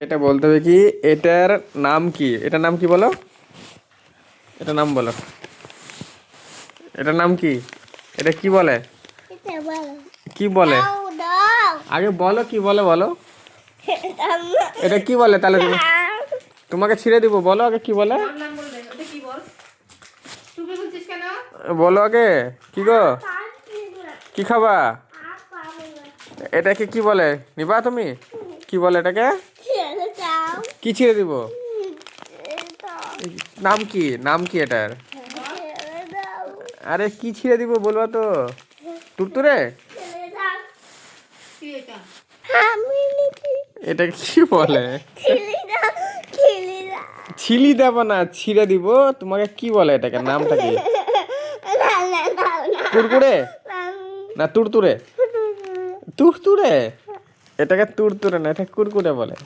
এটা বলতে হবে কি, এটার নাম কি? এটার নাম কি বলো? এটার নাম বলো। এটার নাম কি? এটা কি বলে? কি বলে? আগে বলো কি বলে, বলো। এটা কি বলে তাহলে? তোমাকে ছিঁড়ে দিব, বলো আগে কি বলে। বলো আগে কি গো, কি খাবা? এটাকে কি বলে নিবা তুমি? কি বলে এটাকে? কি ছিঁড়ে দিব? নাম কি, নাম কি এটার? আরে কি ছিঁড়ে দিব বলবা তো। তুরতুরে? এটা কি বলে? ছিলি দেব না, ছিঁড়ে দিব। তোমাকে কি বলে এটাকে, নামটা কি? কুরকুরে না তুরতুরে? তুরতুরে? এটাকে তুরতুরে না, এটা কুরকুরে বলে।